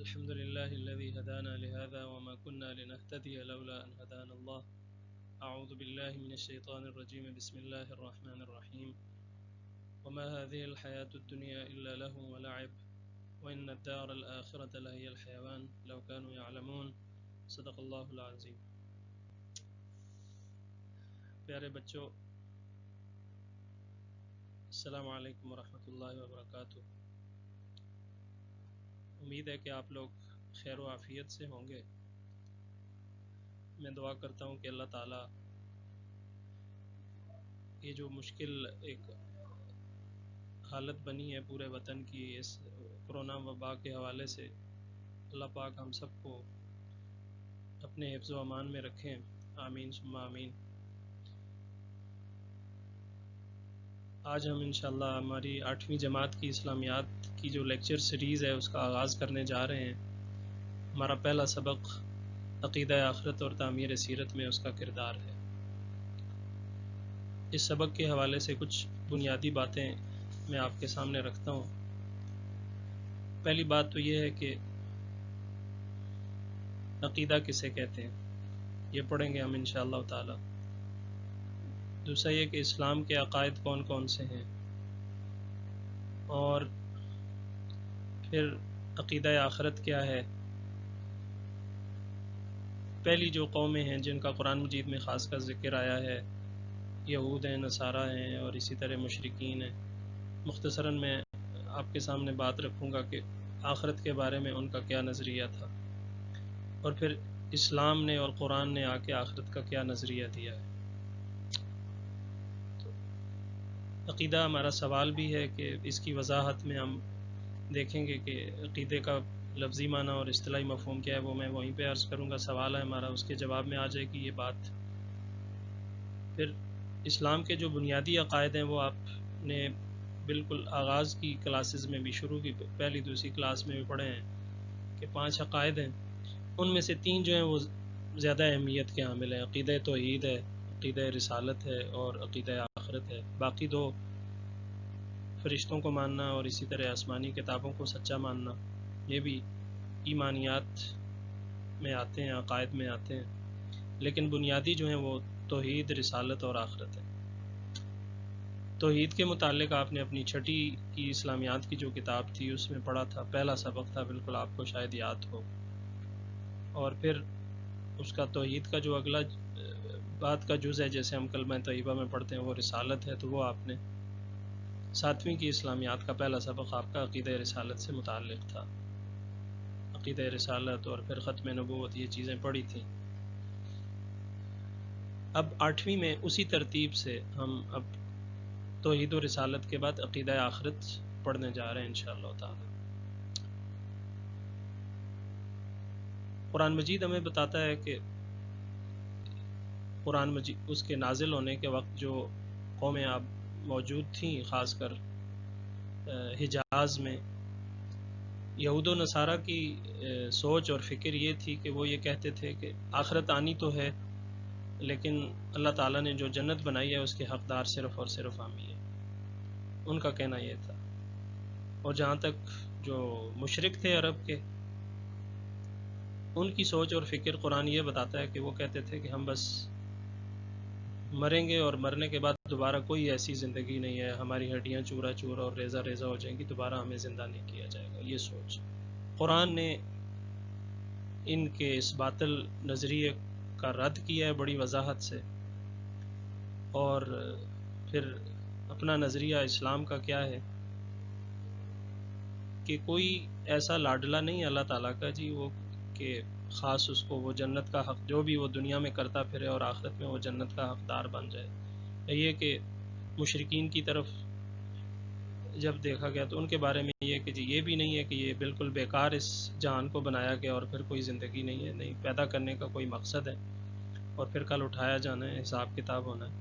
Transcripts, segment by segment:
الحمد لله الذي هدانا لهذا وما كنا لنهتدي لولا أن هدانا الله. أعوذ بالله من الشيطان الرجيم. بسم الله الرحمن الرحيم. وما هذه الحياة الدنيا إلا لهو ولعب وإن الدار الآخرة لهي الحيوان لو كانوا يعلمون. صدق اللہ العظیم. پیارے بچوں، السلام علیکم ورحمۃ اللہ وبرکاتہ. امید ہے کہ آپ لوگ خیر و عافیت سے ہوں گے. میں دعا کرتا ہوں کہ اللہ تعالیٰ یہ جو مشکل ایک حالت بنی ہے پورے وطن کی اس کرونا وبا کے حوالے سے، اللہ پاک ہم سب کو اپنے حفظ و امان میں رکھیں. آمین ثم آمین. آج ہم انشاءاللہ ہماری 8ویں جماعت کی اسلامیات کی جو لیکچر سیریز ہے اس کا آغاز کرنے جا رہے ہیں. ہمارا پہلا سبق عقیدہ آخرت اور تعمیر سیرت میں اس کا کردار ہے. اس سبق کے حوالے سے کچھ بنیادی باتیں میں آپ کے سامنے رکھتا ہوں. پہلی بات تو یہ ہے کہ عقیدہ کسے کہتے ہیں، یہ پڑھیں گے ہم انشاءاللہ تعالی. دوسرا یہ کہ اسلام کے عقائد کون کون سے ہیں، اور پھر عقیدہ آخرت کیا ہے. پہلی جو قومیں ہیں جن کا قرآن مجید میں خاص کا ذکر آیا ہے، یہود ہیں، نصارہ ہیں اور اسی طرح مشرکین ہیں. مختصراً میں آپ کے سامنے بات رکھوں گا کہ آخرت کے بارے میں ان کا کیا نظریہ تھا، اور پھر اسلام نے اور قرآن نے آ کے آخرت کا کیا نظریہ دیا ہے. تو عقیدہ ہمارا سوال بھی ہے کہ اس کی وضاحت میں ہم دیکھیں گے کہ عقیدے کا لفظی معنی اور اصطلاحی مفہوم کیا ہے، وہ میں وہیں پہ عرض کروں گا. سوال ہے ہمارا، اس کے جواب میں آ جائے گی یہ بات. پھر اسلام کے جو بنیادی عقائد ہیں وہ آپ نے بالکل آغاز کی کلاسز میں بھی، شروع کی پہلی دوسری کلاس میں بھی پڑھے ہیں کہ 5 عقائد ہیں. ان میں سے 3 جو ہیں وہ زیادہ اہمیت کے حامل ہیں. عقیدہ توحید ہے، عقیدہ رسالت ہے اور عقیدہ آخرت ہے. باقی 2 فرشتوں کو ماننا اور اسی طرح آسمانی کتابوں کو سچا ماننا، یہ بھی ایمانیات میں آتے ہیں، عقائد میں آتے ہیں. لیکن بنیادی جو ہیں وہ توحید، رسالت اور آخرت ہے. توحید کے متعلق آپ نے اپنی 6ٹی کی اسلامیات کی جو کتاب تھی اس میں پڑھا تھا. پہلا سبق تھا، بالکل آپ کو شاید یاد ہو. اور پھر اس کا توحید کا جو اگلا بات کا جز ہے، جیسے ہم کلمہ طیبہ میں پڑھتے ہیں، وہ رسالت ہے. تو وہ آپ نے 7ویں کی اسلامیات کا پہلا سبق آپ کا عقیدہ رسالت سے متعلق تھا. عقیدہ رسالت اور پھر ختم نبوت، یہ چیزیں پڑھی تھیں. اب 8ویں میں اسی ترتیب سے ہم اب توحید و رسالت کے بعد عقیدہ آخرت پڑھنے جا رہے ہیں انشاءاللہ تعالی. قرآن مجید ہمیں بتاتا ہے کہ قرآن مجید اس کے نازل ہونے کے وقت جو قومیں اب موجود تھیں، خاص کر حجاز میں، یہود و نصارہ کی سوچ اور فکر یہ تھی کہ وہ یہ کہتے تھے کہ آخرت آنی تو ہے، لیکن اللہ تعالیٰ نے جو جنت بنائی ہے اس کے حقدار صرف اور صرف ہم ہی ہیں. ان کا کہنا یہ تھا. اور جہاں تک جو مشرک تھے عرب کے، ان کی سوچ اور فکر قرآن یہ بتاتا ہے کہ وہ کہتے تھے کہ ہم بس مریں گے اور مرنے کے بعد دوبارہ کوئی ایسی زندگی نہیں ہے، ہماری ہڈیاں چورا چور اور ریزہ ریزہ ہو جائیں گی، دوبارہ ہمیں زندہ نہیں کیا جائے گا. یہ سوچ قرآن نے ان کے اس باطل نظریے کا رد کیا ہے بڑی وضاحت سے. اور پھر اپنا نظریہ اسلام کا کیا ہے کہ کوئی ایسا لاڈلا نہیں اللہ تعالیٰ کا جی وہ کہ خاص اس کو وہ جنت کا حق، جو بھی وہ دنیا میں کرتا پھرے اور آخرت میں وہ جنت کا حقدار بن جائے. یہ کہ مشرکین کی طرف جب دیکھا گیا تو ان کے بارے میں یہ کہ جی یہ بھی نہیں ہے کہ یہ بالکل بیکار اس جہان کو بنایا گیا اور پھر کوئی زندگی نہیں ہے. نہیں، پیدا کرنے کا کوئی مقصد ہے اور پھر کل اٹھایا جانا ہے، حساب کتاب ہونا ہے.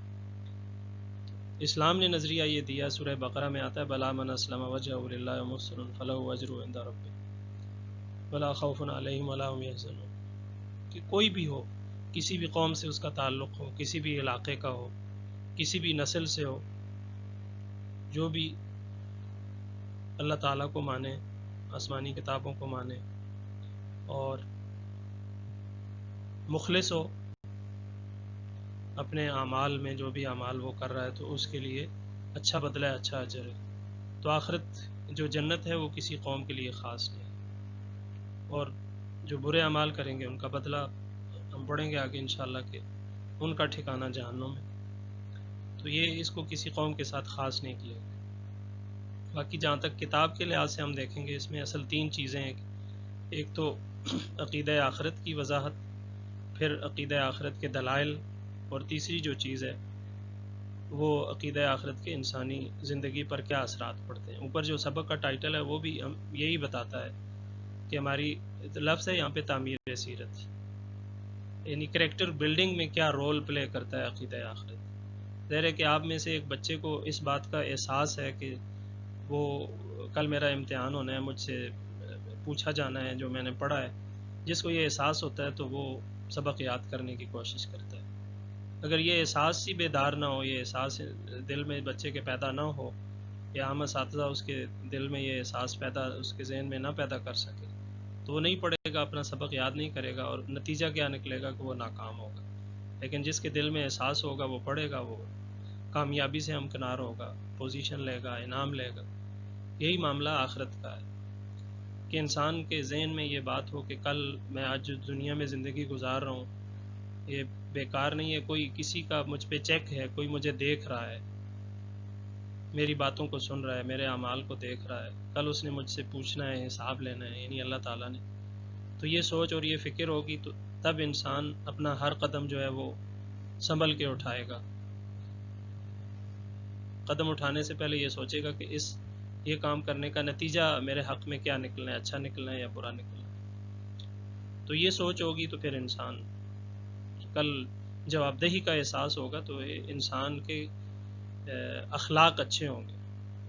اسلام نے نظریہ یہ دیا، سورہ بقرہ میں آتا ہے بلا من اسلم وجهه للہ محسن فلہ اجرہ عند ربہ ولا خوف علیہم ولا هم یحزنون. کہ کوئی بھی ہو، کسی بھی قوم سے اس کا تعلق ہو، کسی بھی علاقے کا ہو، کسی بھی نسل سے ہو، جو بھی اللہ تعالیٰ کو مانے، آسمانی کتابوں کو مانے، اور مخلص ہو اپنے اعمال میں، جو بھی اعمال وہ کر رہا ہے تو اس کے لیے اچھا بدلہ ہے، اچھا اجر ہے. تو آخرت جو جنت ہے وہ کسی قوم کے لیے خاص نہیں، اور جو برے اعمال کریں گے ان کا بدلہ ہم پڑھیں گے آگے انشاءاللہ کہ ان کا ٹھکانہ جہنم ہے. تو یہ اس کو کسی قوم کے ساتھ خاص نہیں کیا. باقی جہاں تک کتاب کے لحاظ سے ہم دیکھیں گے، اس میں اصل 3 چیزیں ہیں. ایک تو عقیدہ آخرت کی وضاحت، پھر عقیدہ آخرت کے دلائل، اور تیسری جو چیز ہے وہ عقیدہ آخرت کے انسانی زندگی پر کیا اثرات پڑتے ہیں. اوپر جو سبق کا ٹائٹل ہے وہ بھی ہم یہی بتاتا ہے کہ ہماری لفظ ہے یہاں پہ تعمیر سیرت، یعنی کریکٹر بلڈنگ میں کیا رول پلے کرتا ہے عقیدہ آخرت. ظاہر ہے کہ آپ میں سے ایک بچے کو اس بات کا احساس ہے کہ وہ کل میرا امتحان ہونا ہے، مجھ سے پوچھا جانا ہے جو میں نے پڑھا ہے. جس کو یہ احساس ہوتا ہے تو وہ سبق یاد کرنے کی کوشش کرتا ہے. اگر یہ احساس ہی بیدار نہ ہو، یہ احساس دل میں بچے کے پیدا نہ ہو، یا ہم اساتذہ اس کے دل میں یہ احساس پیدا، اس کے ذہن میں نہ پیدا کر سکے، تو وہ نہیں پڑھے گا، اپنا سبق یاد نہیں کرے گا، اور نتیجہ کیا نکلے گا کہ وہ ناکام ہوگا. لیکن جس کے دل میں احساس ہوگا وہ پڑھے گا، وہ کامیابی سے ہمکنار ہوگا، پوزیشن لے گا، انعام لے گا. یہی معاملہ آخرت کا ہے کہ انسان کے ذہن میں یہ بات ہو کہ کل میں آج جو دنیا میں زندگی گزار رہا ہوں یہ بیکار نہیں ہے، کوئی کسی کا مجھ پہ چیک ہے، کوئی مجھے دیکھ رہا ہے، میری باتوں کو سن رہا ہے، میرے اعمال کو دیکھ رہا ہے، کل اس نے مجھ سے پوچھنا ہے، حساب لینا ہے، یعنی اللہ تعالیٰ نے. تو یہ سوچ اور یہ فکر ہوگی تو تب انسان اپنا ہر قدم جو ہے وہ سنبھل کے اٹھائے گا. قدم اٹھانے سے پہلے یہ سوچے گا کہ یہ کام کرنے کا نتیجہ میرے حق میں کیا نکلنا ہے، اچھا نکلنا ہے یا برا نکلنا ہے. تو یہ سوچ ہوگی تو پھر انسان کل جواب دہی کا احساس ہوگا تو انسان کے اخلاق اچھے ہوں گے.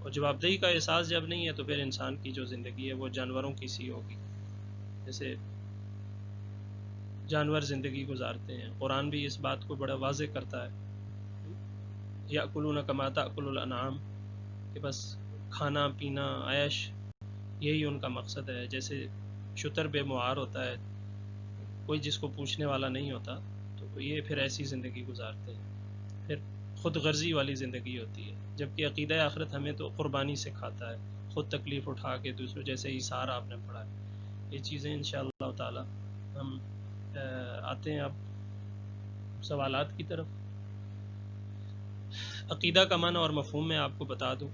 اور جواب دہی کا احساس جب نہیں ہے تو پھر انسان کی جو زندگی ہے وہ جانوروں کی سی ہوگی، جیسے جانور زندگی گزارتے ہیں. قرآن بھی اس بات کو بڑا واضح کرتا ہے، یأکلون کما تأکل الانعام، کہ بس کھانا پینا عیش یہی ان کا مقصد ہے. جیسے شتر بے معار ہوتا ہے، کوئی جس کو پوچھنے والا نہیں ہوتا، تو یہ پھر ایسی زندگی گزارتے ہیں، پھر خود غرضی والی زندگی ہوتی ہے. جبکہ عقیدہ آخرت ہمیں تو قربانی سکھاتا ہے، خود تکلیف اٹھا کے دوسروں، جیسے ایثار آپ نے پڑھا ہے. یہ چیزیں انشاءاللہ تعالی ہم آتے ہیں اب سوالات کی طرف. عقیدہ کا معنی اور مفہوم میں آپ کو بتا دوں،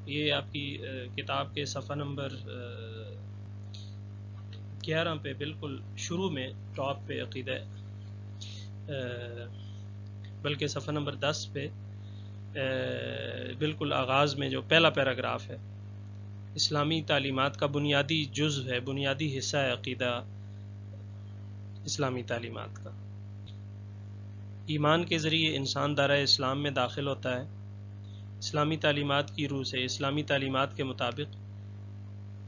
یہ آپ کی کتاب کے صفحہ نمبر 11 پہ بالکل شروع میں ٹاپ پہ عقیدہ، بلکہ صفحہ نمبر 10 پہ بالکل آغاز میں جو پہلا پیراگراف ہے، اسلامی تعلیمات کا بنیادی جزء ہے، بنیادی حصہ ہے عقیدہ اسلامی تعلیمات کا. ایمان کے ذریعے انسان دائرہ اسلام میں داخل ہوتا ہے. اسلامی تعلیمات کی روح سے اسلامی تعلیمات کے مطابق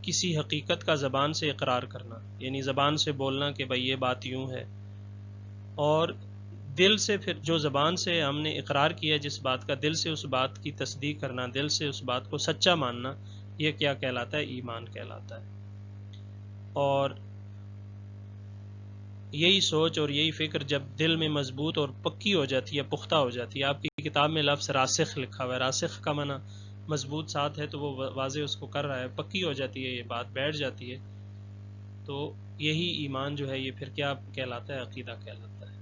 کسی حقیقت کا زبان سے اقرار کرنا، یعنی زبان سے بولنا کہ بھئی یہ بات یوں ہے، اور دل سے پھر جو زبان سے ہم نے اقرار کیا جس بات کا، دل سے اس بات کی تصدیق کرنا، دل سے اس بات کو سچا ماننا، یہ کیا کہلاتا ہے؟ ایمان کہلاتا ہے. اور یہی سوچ اور یہی فکر جب دل میں مضبوط اور پکی ہو جاتی ہے، پختہ ہو جاتی ہے. آپ کی کتاب میں لفظ راسخ لکھا ہوا ہے، راسخ کا معنی مضبوط ساتھ ہے تو وہ واضح اس کو کر رہا ہے، پکی ہو جاتی ہے، یہ بات بیٹھ جاتی ہے، تو یہی ایمان جو ہے یہ پھر کیا کہلاتا ہے؟ عقیدہ کہلاتا ہے.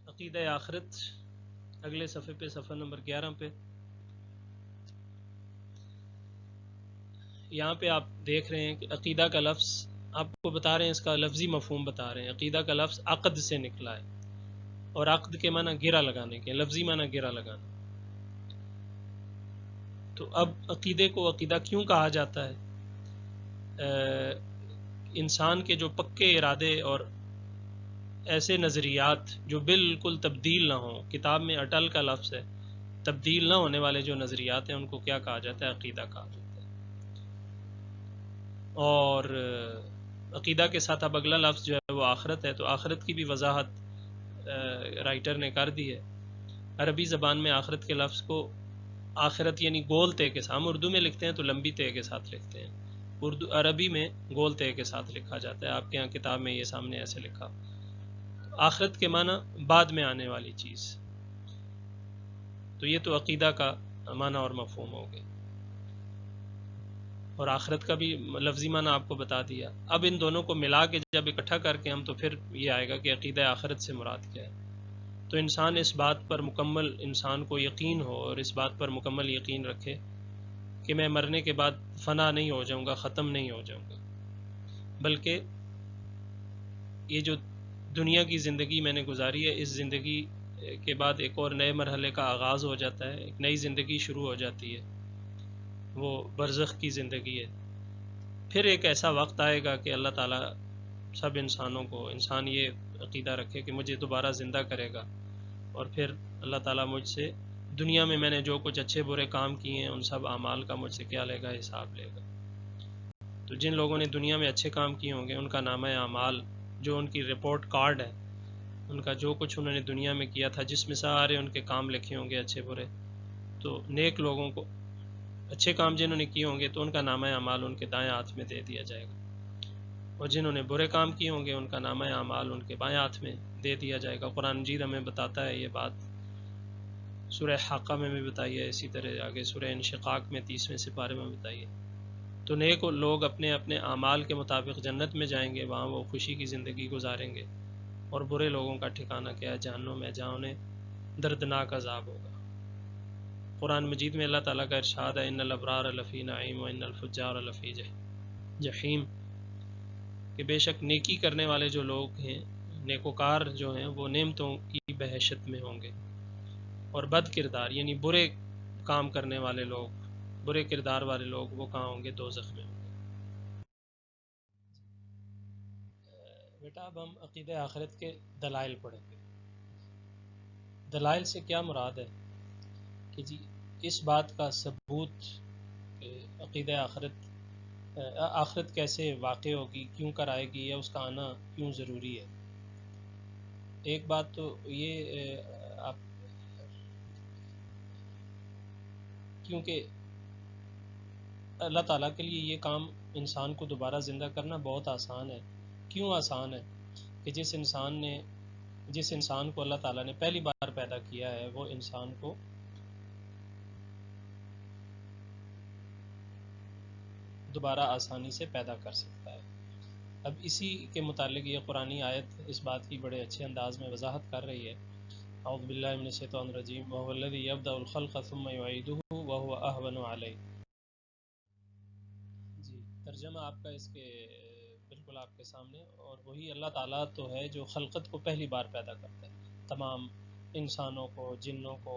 عقیدہ آخرت اگلے صفحے پہ، صفحہ نمبر 11 پہ، یہاں پہ آپ دیکھ رہے ہیں کہ عقیدہ کا لفظ آپ کو بتا رہے ہیں، اس کا لفظی مفہوم بتا رہے ہیں. عقیدہ کا لفظ عقد سے نکلا ہے، اور عقد کے معنی گرہ لگانے کے، لفظی معنی گرہ لگانا. تو اب عقیدے کو عقیدہ کیوں کہا جاتا ہے؟ انسان کے جو پکے ارادے اور ایسے نظریات جو بالکل تبدیل نہ ہوں، کتاب میں اٹل کا لفظ ہے، تبدیل نہ ہونے والے جو نظریات ہیں ان کو کیا کہا جاتا ہے؟ عقیدہ کہا جاتا ہے. اور عقیدہ کے ساتھ اب اگلا لفظ جو ہے وہ آخرت ہے. تو آخرت کی بھی وضاحت رائٹر نے کر دی ہے. عربی زبان میں آخرت کے لفظ کو آخرت یعنی گول تے کے ساتھ، ہم اردو میں لکھتے ہیں تو لمبی تے کے ساتھ لکھتے ہیں، عربی میں گول تے کے ساتھ لکھا جاتا ہے، آپ کے یہاں کتاب میں یہ سامنے ایسے لکھا۔ آخرت کے معنی بعد میں آنے والی چیز، تو یہ تو عقیدہ کا معنی اور مفہوم ہو گیا، اور آخرت کا بھی لفظی معنی آپ کو بتا دیا۔ اب ان دونوں کو ملا کے جب اکٹھا کر کے ہم، تو پھر یہ آئے گا کہ عقیدہ آخرت سے مراد کیا ہے۔ تو انسان اس بات پر مکمل، انسان کو یقین ہو اور اس بات پر مکمل یقین رکھے کہ میں مرنے کے بعد فنا نہیں ہو جاؤں گا، ختم نہیں ہو جاؤں گا، بلکہ یہ جو دنیا کی زندگی میں نے گزاری ہے، اس زندگی کے بعد ایک اور نئے مرحلے کا آغاز ہو جاتا ہے، ایک نئی زندگی شروع ہو جاتی ہے، وہ برزخ کی زندگی ہے۔ پھر ایک ایسا وقت آئے گا کہ اللہ تعالیٰ سب انسانوں کو، انسان یہ عقیدہ رکھے کہ مجھے دوبارہ زندہ کرے گا، اور پھر اللہ تعالیٰ مجھ سے دنیا میں نے جو کچھ اچھے برے کام کیے ہیں ان سب اعمال کا مجھ سے کیا لے گا، حساب لے گا۔ تو جن لوگوں نے دنیا میں اچھے کام کیے ہوں گے ان کا نامہ اعمال، جو ان کی رپورٹ کارڈ ہے، ان کا جو کچھ انہوں نے دنیا میں کیا تھا، جس میں سارے ان کے کام لکھے ہوں گے اچھے برے، تو نیک لوگوں کو اچھے کام جنہوں نے کیے ہوں گے تو ان کا نامہ اعمال ان کے دائیں ہاتھ میں دے دیا جائے گا، اور جنہوں نے برے کام کیے ہوں گے ان کا نامہ اعمال ان کے بائیں ہاتھ میں دے دیا جائے گا۔ قرآن مجید ہمیں بتاتا ہے یہ بات، سورہ حاقہ میں بھی بتائی ہے، اسی طرح آگے سورہ انشقاق میں 30ویں سپارے میں بتائی ہے۔ تو نیک لوگ اپنے اپنے اعمال کے مطابق جنت میں جائیں گے، وہاں وہ خوشی کی زندگی گزاریں گے، اور برے لوگوں کا ٹھکانہ کیا ہے، جہنم میں، جہاں انہیں دردناک عذاب ہوگا۔ قرآن مجید میں اللہ تعالیٰ کا ارشاد ہے، ان الابرار لفی نعیم و ان الفجار لفی جحیم، کہ بے شک نیکی کرنے والے جو لوگ ہیں، نیکوکار جو ہیں، وہ نعمتوں کی بہشت میں ہوں گے، اور بد کردار یعنی برے کام کرنے والے لوگ، برے کردار والے لوگ، وہ کہاں ہوں گے، دوزخ میں ہوں گے۔ بیٹا اب ہم عقیدہ آخرت کے دلائل پڑھیں گے۔ دلائل سے کیا مراد ہے کہ جی اس بات کا ثبوت کہ عقیدہ آخرت کیسے واقع ہوگی، کیوں کر آئے گی، یا اس کا آنا کیوں ضروری ہے۔ ایک بات تو یہ آپ، کیونکہ اللہ تعالیٰ کے لیے یہ کام انسان کو دوبارہ زندہ کرنا بہت آسان ہے۔ کیوں آسان ہے کہ جس انسان کو اللہ تعالیٰ نے پہلی بار پیدا کیا ہے، وہ انسان کو دوبارہ آسانی سے پیدا کر سکتا ہے۔ اب اسی کے متعلق یہ قرآنی آیت اس بات کی بڑے اچھے انداز میں وضاحت کر رہی ہے۔ اعوذ باللہ من الشیطان الرجیم وهو الذی یبدأ الخلق ثم یعیدہ وهو اہون علیہ۔ جی ترجمہ آپ کا اس کے بالکل آپ کے سامنے، اور وہی اللہ تعالیٰ تو ہے جو خلقت کو پہلی بار پیدا کرتا ہے، تمام انسانوں کو، جنوں کو،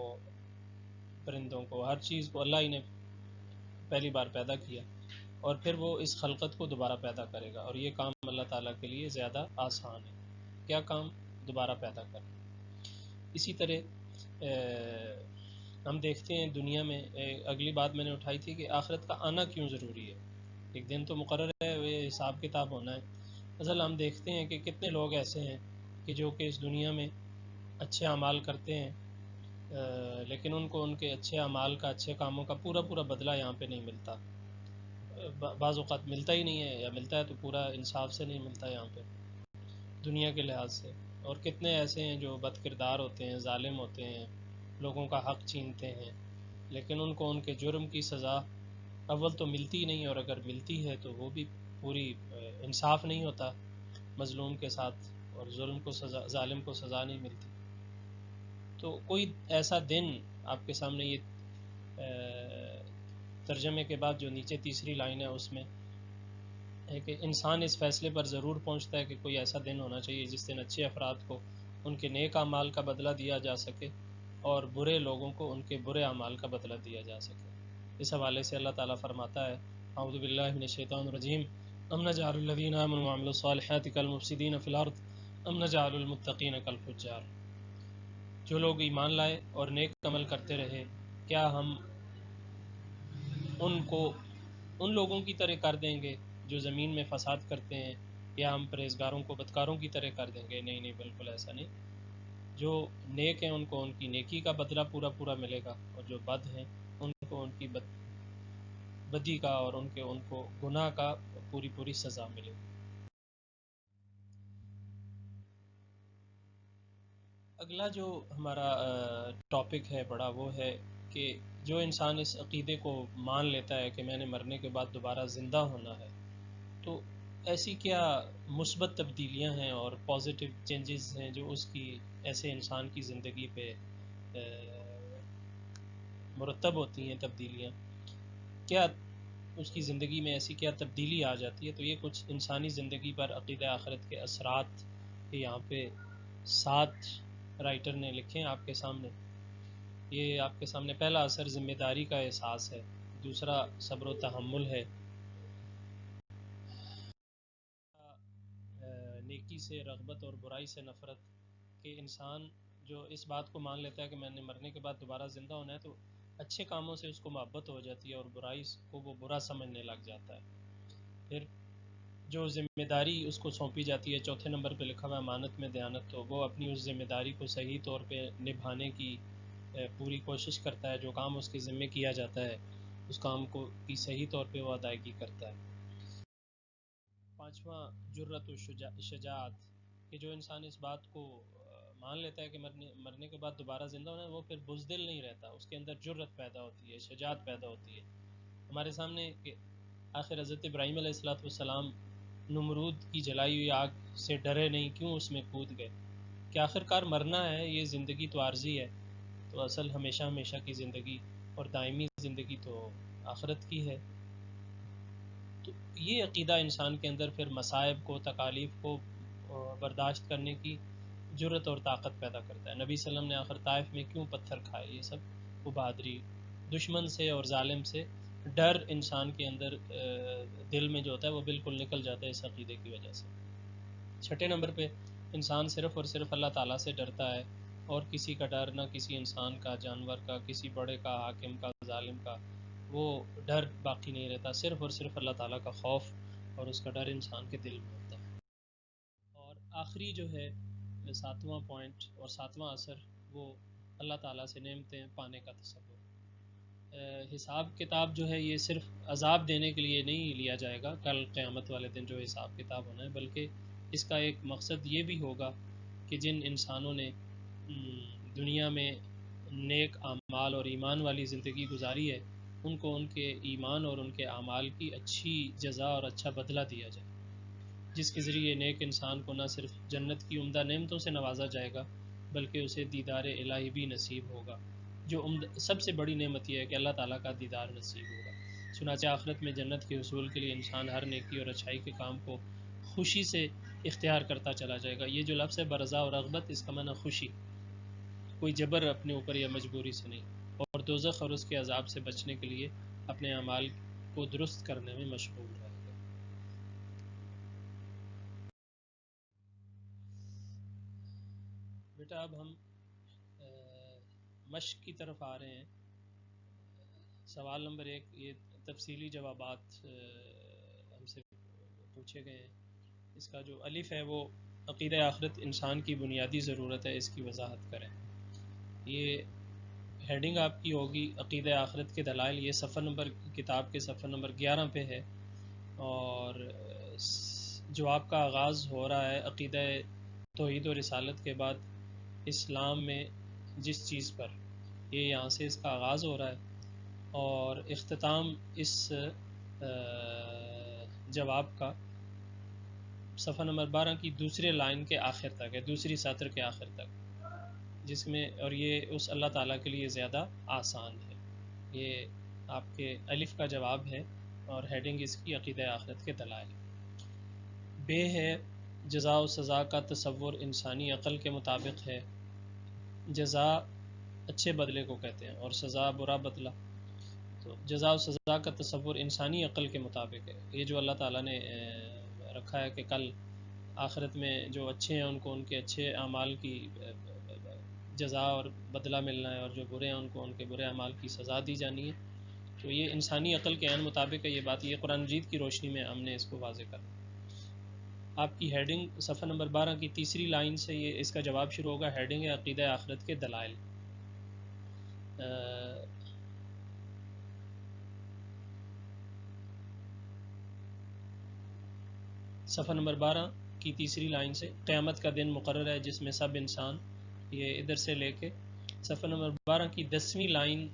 پرندوں کو، ہر چیز کو اللہ ہی نے پہلی بار پیدا کیا، اور پھر وہ اس خلقت کو دوبارہ پیدا کرے گا، اور یہ کام اللہ تعالیٰ کے لیے زیادہ آسان ہے۔ کیا کام؟ دوبارہ پیدا کرنا۔ اسی طرح ہم دیکھتے ہیں دنیا میں، اگلی بات میں نے اٹھائی تھی کہ آخرت کا آنا کیوں ضروری ہے۔ ایک دن تو مقرر ہے، وہ حساب کتاب ہونا ہے۔ اصل ہم دیکھتے ہیں کہ کتنے لوگ ایسے ہیں کہ جو کہ اس دنیا میں اچھے اعمال کرتے ہیں، لیکن ان کو ان کے اچھے اعمال کا، اچھے کاموں کا پورا بدلہ یہاں پہ نہیں ملتا، بعض اوقات ملتا ہی نہیں ہے، یا ملتا ہے تو پورا انصاف سے نہیں ملتا یہاں پہ دنیا کے لحاظ سے۔ اور کتنے ایسے ہیں جو بد کردار ہوتے ہیں، ظالم ہوتے ہیں، لوگوں کا حق چھینتے ہیں، لیکن ان کو ان کے جرم کی سزا اول تو ملتی نہیں، اور اگر ملتی ہے تو وہ بھی پوری انصاف نہیں ہوتا مظلوم کے ساتھ، اور ظالم کو سزا نہیں ملتی۔ تو کوئی ایسا دن آپ کے سامنے، یہ ترجمے کے بعد جو نیچے تیسری لائن ہے اس میں ہے کہ انسان اس فیصلے پر ضرور پہنچتا ہے کہ کوئی ایسا دن ہونا چاہیے جس دن اچھے افراد کو ان کے نیک اعمال کا بدلہ دیا جا سکے، اور برے لوگوں کو ان کے برے اعمال کا بدلہ دیا جا سکے۔ اس حوالے سے اللہ تعالیٰ فرماتا ہے، اعوذ باللہ من الشیطان الرجیم، ام نجعل الذین آمنوا وعملوا الصالحات کالمفسدین فی الارض ام نجعل المتقین کالفجار۔ جو لوگ ایمان لائے اور نیک عمل کرتے رہے، کیا ہم ان کو ان لوگوں کی طرح کر دیں گے جو زمین میں فساد کرتے ہیں، یا ہم پرہیزگاروں کو بدکاروں کی طرح کر دیں گے؟ نہیں، بالکل ایسا نہیں۔ جو نیک ہیں ان کو ان کی نیکی کا بدلہ پورا ملے گا، اور جو بد ہیں بدی کا اور ان کو گناہ کا پوری پوری سزا ملے۔ اگلا جو ہمارا ٹاپک ہے بڑا، وہ ہے کہ جو انسان اس عقیدے کو مان لیتا ہے کہ میں نے مرنے کے بعد دوبارہ زندہ ہونا ہے، تو ایسی کیا مثبت تبدیلیاں ہیں اور پازیٹیو چینجز ہیں جو اس کی ایسے انسان کی زندگی پہ مرتب ہوتی ہیں تبدیلیاں، کیا اس کی زندگی میں ایسی کیا تبدیلی آ جاتی ہے؟ تو یہ کچھ انسانی زندگی پر عقیدہ آخرت کے اثرات یہاں پہ 7 رائٹر نے لکھے ہیں آپ کے سامنے۔ یہ آپ کے سامنے پہلا اثر ذمہ داری کا احساس ہے، دوسرا صبر و تحمل ہے، نیکی سے رغبت اور برائی سے نفرت، کہ انسان جو اس بات کو مان لیتا ہے کہ میں نے مرنے کے بعد دوبارہ زندہ ہونا ہے، تو اچھے کاموں سے اس کو محبت ہو جاتی ہے اور برائی کو وہ برا سمجھنے لگ جاتا ہے۔ پھر جو ذمہ داری اس کو سونپی جاتی ہے، چوتھے نمبر پہ لکھا ہوا ہے امانت میں دیانت، تو وہ اپنی اس ذمہ داری کو صحیح طور پہ نبھانے کی پوری کوشش کرتا ہے۔ جو کام اس کے ذمے کیا جاتا ہے اس کام کو کی صحیح طور پہ وہ ادائیگی کرتا ہے۔ پانچواں جرت و شجاعت، کہ جو انسان اس بات کو مان لیتا ہے کہ مرنے کے بعد دوبارہ زندہ ہونا ہے، وہ پھر بزدل نہیں رہتا، اس کے اندر جرت پیدا ہوتی ہے، شجاعت پیدا ہوتی ہے۔ ہمارے سامنے کہ آخر حضرت ابراہیم علیہ السلام نمرود کی جلائی ہوئی آگ سے ڈرے نہیں، کیوں اس میں کود گئے؟ کہ آخر کار مرنا ہے، یہ زندگی تو عارضی ہے، تو اصل ہمیشہ ہمیشہ کی زندگی اور دائمی زندگی تو آخرت کی ہے۔ تو یہ عقیدہ انسان کے اندر پھر مصائب کو، تکالیف کو برداشت کرنے کی جرت اور طاقت پیدا کرتا ہے۔ نبی صلی اللہ علیہ وسلم نے آخر طائف میں کیوں پتھر کھائے؟ یہ سب وہ بہادری، دشمن سے اور ظالم سے ڈر انسان کے اندر دل میں جو ہوتا ہے وہ بالکل نکل جاتا ہے اس عقیدے کی وجہ سے۔ چھٹے نمبر پہ انسان صرف اور صرف اللہ تعالیٰ سے ڈرتا ہے، اور کسی کا ڈر، نہ کسی انسان کا، جانور کا، کسی بڑے کا، حاکم کا، ظالم کا، وہ ڈر باقی نہیں رہتا، صرف اور صرف اللہ تعالیٰ کا خوف اور اس کا ڈر انسان کے دل میں ہوتا ہے۔ اور آخری جو ہے 7واں پوائنٹ اور 7واں اثر، وہ اللہ تعالیٰ سے نعمتیں پانے کا تصور۔ حساب کتاب جو ہے یہ صرف عذاب دینے کے لیے نہیں لیا جائے گا کل قیامت والے دن جو حساب کتاب ہونا ہے، بلکہ اس کا ایک مقصد یہ بھی ہوگا کہ جن انسانوں نے دنیا میں نیک اعمال اور ایمان والی زندگی گزاری ہے، ان کو ان کے ایمان اور ان کے اعمال کی اچھی جزا اور اچھا بدلہ دیا جائے، جس کے ذریعے نیک انسان کو نہ صرف جنت کی عمدہ نعمتوں سے نوازا جائے گا، بلکہ اسے دیدار الہی بھی نصیب ہوگا۔ جو سب سے بڑی نعمت یہ ہے کہ اللہ تعالیٰ کا دیدار نصیب ہوگا۔ چنانچہ آخرت میں جنت کے حصول کے لیے انسان ہر نیکی اور اچھائی کے کام کو خوشی سے اختیار کرتا چلا جائے گا۔ یہ جو لفظ ہے برضا اور رغبت، اس کا معنی خوشی، کوئی جبر اپنے اوپر یا مجبوری سے نہیں، اور دوزخ اور اس کے عذاب سے بچنے کے لیے اپنے اعمال کو درست کرنے میں مشغول رہے گا۔ بیٹا اب ہم مشق کی طرف آ رہے ہیں۔ سوال نمبر 1، یہ تفصیلی جوابات ہم سے پوچھے گئے ہیں۔ اس کا جو الف ہے وہ عقیدہ آخرت انسان کی بنیادی ضرورت ہے، اس کی وضاحت کریں۔ یہ ہیڈنگ آپ کی ہوگی عقیدہ آخرت کے دلائل، یہ صفحہ نمبر کتاب کے صفحہ نمبر 11 پہ ہے، اور جو آپ کا آغاز ہو رہا ہے عقیدہ توحید و رسالت کے بعد اسلام میں جس چیز پر، یہ یہاں سے اس کا آغاز ہو رہا ہے، اور اختتام اس جواب کا صفحہ نمبر 12 کی دوسرے لائن کے آخر تک ہے، دوسری سطر کے آخر تک، جس میں، اور یہ اس اللہ تعالیٰ کے لیے زیادہ آسان ہے۔ یہ آپ کے الف کا جواب ہے، اور ہیڈنگ اس کی عقیدہ آخرت کے دلائل۔ بے ہے جزا و سزا کا تصور انسانی عقل کے مطابق ہے۔ جزا اچھے بدلے کو کہتے ہیں اور سزا برا بدلہ، تو جزا و سزا کا تصور انسانی عقل کے مطابق ہے۔ یہ جو اللہ تعالیٰ نے رکھا ہے کہ کل آخرت میں جو اچھے ہیں ان کو ان کے اچھے اعمال کی جزا اور بدلہ ملنا ہے، اور جو برے ہیں ان کو ان کے برے اعمال کی سزا دی جانی ہے، تو یہ انسانی عقل کے عین مطابق ہے۔ یہ بات یہ قرآن مجید کی روشنی میں ہم نے اس کو واضح کر۔ آپ کی ہیڈنگ صفحہ نمبر 12 کی تیسری لائن سے یہ اس کا جواب شروع ہوگا۔ ہیڈنگ ہے عقیدہ آخرت کے دلائل۔ صفحہ نمبر 12 کی تیسری لائن سے قیامت کا دن مقرر ہے جس میں سب انسان، یہ ادھر سے لے کے صفحہ نمبر 12 کی 10ویں لائن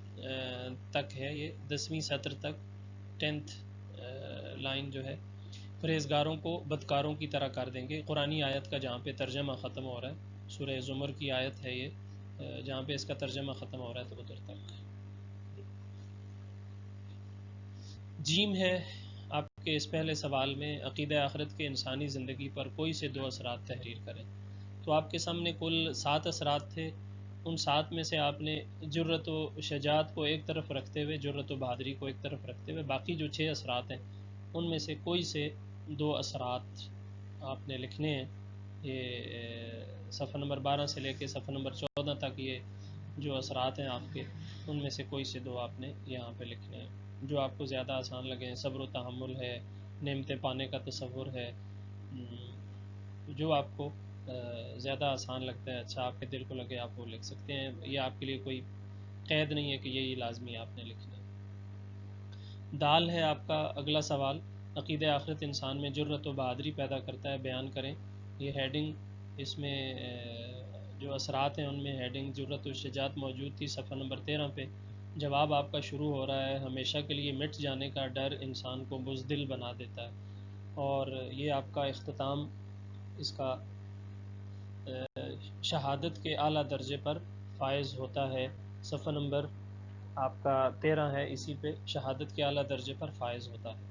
تک ہے، یہ 10ویں سطر تک 10th لائن جو ہے، پرہیزگاروں کو بدکاروں کی طرح کر دیں گے۔ قرآنی آیت کا جہاں پہ ترجمہ ختم ہو رہا ہے، سورہ زمر کی آیت ہے یہ، جہاں پہ اس کا ترجمہ ختم ہو رہا ہے تو ادھر تک۔ جیم ہے آپ کے اس پہلے سوال میں، عقیدہ آخرت کے انسانی زندگی پر کوئی سے 2 اثرات تحریر کریں۔ تو آپ کے سامنے کل 7 اثرات تھے، ان 7 میں سے آپ نے جرت و شجاعت کو ایک طرف رکھتے ہوئے، جرت و بہادری کو ایک طرف رکھتے ہوئے، باقی جو 6 اثرات ہیں ان میں سے کوئی سے 2 اثرات آپ نے لکھنے ہیں۔ یہ صفحہ نمبر 12 سے لے کے صفحہ نمبر 14 تک یہ جو اثرات ہیں آپ کے، ان میں سے کوئی سے 2 آپ نے یہاں پہ لکھنے ہیں، جو آپ کو زیادہ آسان لگیں۔ صبر و تحمل ہے، نعمتیں پانے کا تصور ہے، جو آپ کو زیادہ آسان لگتا ہے، اچھا آپ کے دل کو لگے، آپ وہ لکھ سکتے ہیں، یہ آپ کے لیے کوئی قید نہیں ہے کہ یہی لازمی آپ نے لکھنا ہے۔ دال ہے آپ کا اگلا سوال، عقیدہ آخرت انسان میں جرت و بہادری پیدا کرتا ہے، بیان کریں۔ یہ ہیڈنگ، اس میں جو اثرات ہیں ان میں ہیڈنگ جرت و شجاعت موجود تھی صفحہ نمبر 13 پہ۔ جواب آپ کا شروع ہو رہا ہے، ہمیشہ کے لیے مٹ جانے کا ڈر انسان کو بزدل بنا دیتا ہے، اور یہ آپ کا اختتام اس کا شہادت کے اعلیٰ درجے پر فائز ہوتا ہے۔ صفحہ نمبر آپ کا 13 ہے، اسی پہ شہادت کے اعلیٰ درجے پر فائز ہوتا ہے،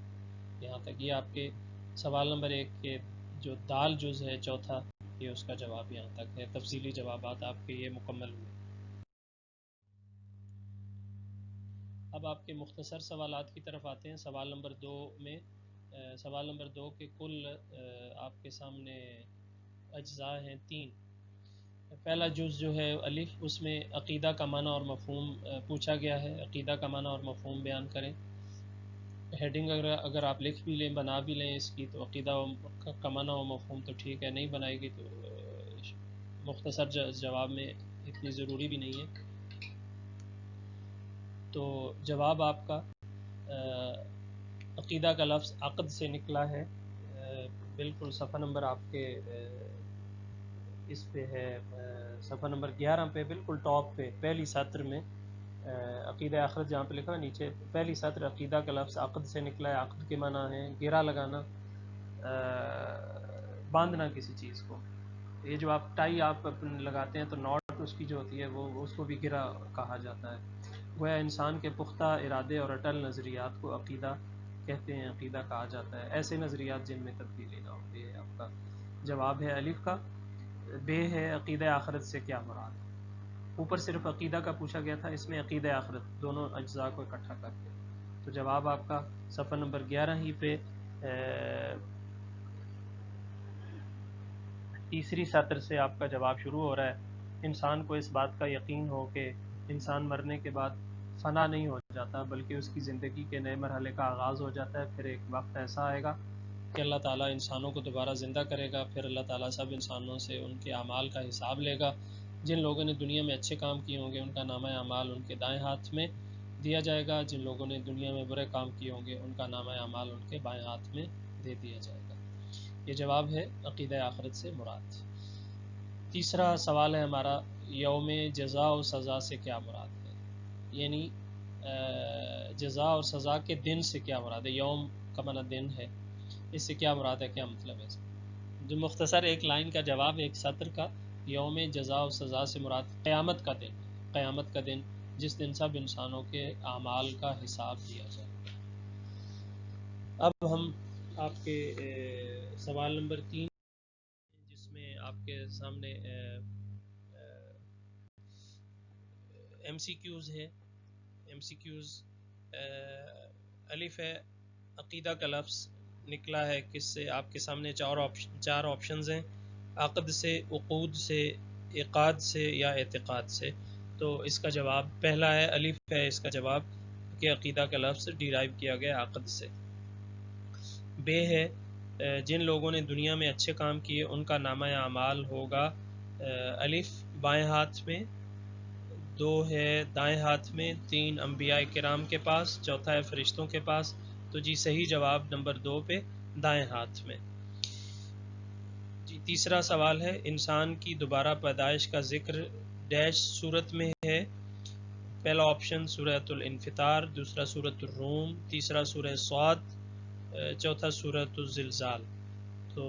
یہاں تک۔ یہ آپ کے سوال نمبر 1 کے جو دال جز ہے چوتھا، یہ اس کا جواب یہاں تک ہے، تفصیلی جوابات آپ کے یہ مکمل ہوئے۔ اب آپ کے مختصر سوالات کی طرف آتے ہیں۔ سوال نمبر 2 میں، سوال نمبر 2 کے کل آپ کے سامنے اجزاء ہیں 3۔ پہلا جز جو ہے الف، اس میں عقیدہ کا معنی اور مفہوم پوچھا گیا ہے، عقیدہ کا معنی اور مفہوم بیان کریں۔ ہیڈنگ اگر آپ لکھ بھی لیں، بنا بھی لیں اس کی، تو عقیدہ کا معنی و مفہوم تو ٹھیک ہے، نہیں بنائے گی تو مختصر جواب میں اتنی ضروری بھی نہیں ہے۔ تو جواب آپ کا عقیدہ کا لفظ عقد سے نکلا ہے، بالکل صفحہ نمبر آپ کے اس پہ ہے، صفحہ نمبر 11 پہ بالکل ٹاپ پہ پہلی سطر میں عقیدہ آخرت جہاں پہ لکھا ہے نیچے پہلی سطر، عقیدہ کا لفظ عقد سے نکلا ہے۔ عقد کے معنی ہے گرہ لگانا، باندھنا کسی چیز کو۔ یہ جو آپ ٹائی آپ لگاتے ہیں تو ناٹ اس کی جو ہوتی ہے وہ اس کو بھی گرہ کہا جاتا ہے۔ گویا انسان کے پختہ ارادے اور اٹل نظریات کو عقیدہ کہتے ہیں، عقیدہ کہا جاتا ہے، ایسے نظریات جن میں تبدیلی نہ ہو۔ یہ آپ کا جواب ہے الف کا۔ بے ہے عقیدہ آخرت سے کیا مراد؟ اوپر صرف عقیدہ کا پوچھا گیا تھا، اس میں عقیدہ آخرت دونوں اجزاء کو اکٹھا کر کے، تو جواب آپ کا صفحہ نمبر 11 ہی پہ تیسری سطر سے آپ کا جواب شروع ہو رہا ہے۔ انسان کو اس بات کا یقین ہو کہ انسان مرنے کے بعد فنا نہیں ہو جاتا، بلکہ اس کی زندگی کے نئے مرحلے کا آغاز ہو جاتا ہے۔ پھر ایک وقت ایسا آئے گا کہ اللہ تعالیٰ انسانوں کو دوبارہ زندہ کرے گا، پھر اللہ تعالیٰ سب انسانوں سے ان کے اعمال کا حساب لے گا۔ جن لوگوں نے دنیا میں اچھے کام کیے ہوں گے ان کا نامہ اعمال ان کے دائیں ہاتھ میں دیا جائے گا، جن لوگوں نے دنیا میں برے کام کیے ہوں گے ان کا نامہ اعمال ان کے بائیں ہاتھ میں دے دیا جائے گا۔ یہ جواب ہے عقیدہ آخرت سے مراد۔ تیسرا سوال ہے ہمارا، یوم جزا و سزا سے کیا مراد ہے؟ یعنی جزا اور سزا کے دن سے کیا مراد ہے؟ یوم کا معنی دن ہے، اس سے کیا مراد ہے، کیا مطلب ہے اس کا؟ جو مختصر ایک لائن کا جواب ایک سطر کا، یوم جزا و سزا سے مراد قیامت کا دن، قیامت کا دن جس دن سب انسانوں کے اعمال کا حساب دیا جائے گا۔ اب ہم آپ کے سوال نمبر 3 جس میں آپ کے سامنے ایم سی کیوز ہے، ایم سی کیوز الف ہے، عقیدہ کا لفظ نکلا ہے کس سے؟ آپ کے سامنے چار آپشنز ہیں، عقد سے، عقود سے، عقاد سے یا اعتقاد سے۔ تو اس کا جواب پہلا ہے، الف ہے اس کا جواب، کہ عقیدہ کا لفظ ڈیرائیو کیا گیا عقد سے۔ بے ہے، جن لوگوں نے دنیا میں اچھے کام کیے ان کا نامہ اعمال ہوگا الف بائیں ہاتھ میں، 2 ہے دائیں ہاتھ میں، 3 انبیاء کرام کے پاس، چوتھا ہے فرشتوں کے پاس۔ تو جی صحیح جواب نمبر 2 پہ دائیں ہاتھ میں۔ جی تیسرا سوال ہے انسان کی دوبارہ پیدائش کا ذکر ڈیش صورت میں ہے؟ پہلا آپشن سورۃ الانفطار، دوسرا سورۃ الروم، تیسرا سورہ صاد، چوتھا سورۃ الزلزال۔ تو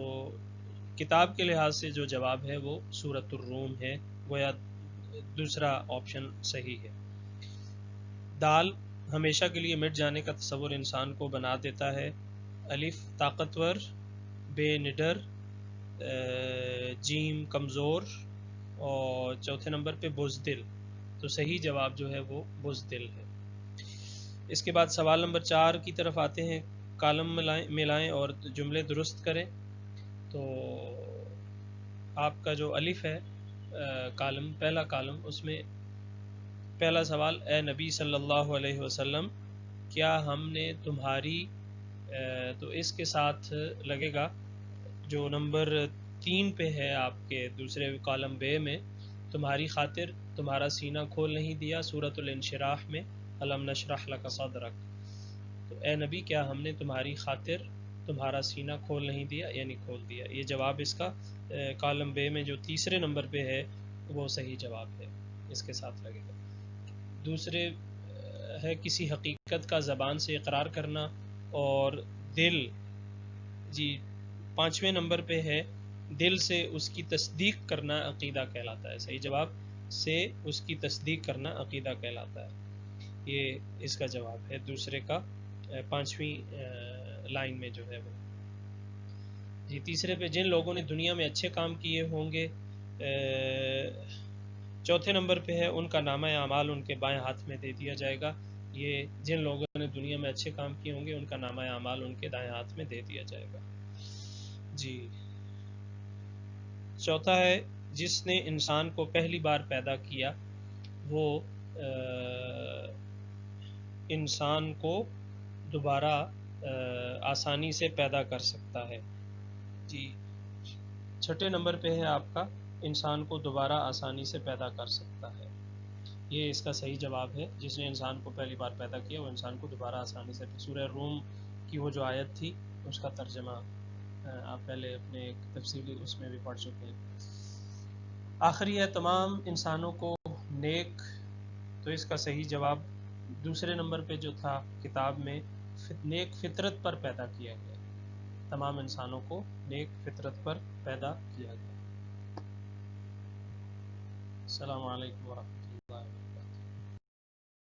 کتاب کے لحاظ سے جو جواب ہے وہ سورۃ الروم ہے، گویا دوسرا آپشن صحیح ہے۔ دال ہمیشہ کے لیے مٹ جانے کا تصور انسان کو بنا دیتا ہے۔ الف طاقتور، بے نڈر، جیم کمزور، اور چوتھے نمبر پہ بزدل۔ تو صحیح جواب جو ہے وہ بزدل ہے۔ اس کے بعد سوال نمبر 4 کی طرف آتے ہیں۔ کالم ملائیں اور جملے درست کریں۔ تو آپ کا جو الف ہے کالم، پہلا کالم، اس میں پہلا سوال، اے نبی صلی اللہ علیہ وسلم کیا ہم نے تمہاری، تو اس کے ساتھ لگے گا جو نمبر 3 پہ ہے آپ کے دوسرے کالم بے میں، تمہاری خاطر تمہارا سینہ کھول نہیں دیا، سورۃ الانشراح میں الم نشرح لک صدرک۔ تو اے نبی کیا ہم نے تمہاری خاطر تمہارا سینہ کھول نہیں دیا، یعنی کھول دیا۔ یہ جواب اس کا کالم بے میں جو تیسرے نمبر پہ ہے وہ صحیح جواب ہے، اس کے ساتھ لگے گا۔ دوسرے ہے کسی حقیقت کا زبان سے اقرار کرنا اور دل، جی 5ویں نمبر پہ ہے دل سے اس کی تصدیق کرنا عقیدہ کہلاتا ہے۔ صحیح جواب سے اس کی تصدیق کرنا عقیدہ کہلاتا ہے، یہ اس کا جواب ہے دوسرے کا 5ویں لائن میں جو ہے وہ۔ جی تیسرے پہ جن لوگوں نے دنیا میں اچھے کام کیے ہوں گے، چوتھے نمبر پہ ہے ان کا نامہ اعمال ان کے بائیں ہاتھ میں دے دیا جائے گا۔ یہ جن لوگوں نے دنیا میں اچھے کام کیے ہوں گے ان کا نامہ اعمال ان کے دائیں ہاتھ میں دے دیا جائے گا۔ جی چوتھا ہے جس نے انسان کو پہلی بار پیدا کیا وہ انسان کو دوبارہ آسانی سے پیدا کر سکتا ہے۔ جی چھٹے نمبر پہ ہے آپ کا انسان کو دوبارہ آسانی سے پیدا کر سکتا ہے، یہ اس کا صحیح جواب ہے۔ جس نے انسان کو پہلی بار پیدا کیا وہ انسان کو دوبارہ آسانی سے۔ سورہ روم کی وہ جو آیت تھی اس کا ترجمہ آپ پہلے اپنے ایک تفصیلی اس میں بھی پڑھ چکے ہیں۔ آخری ہے تمام انسانوں کو نیک، تو اس کا صحیح جواب دوسرے نمبر پہ جو تھا کتاب میں نیک فطرت پر پیدا کیا گیا، تمام انسانوں کو نیک فطرت پر پیدا کیا گیا۔ السلام علیکم ورحمۃ اللہ۔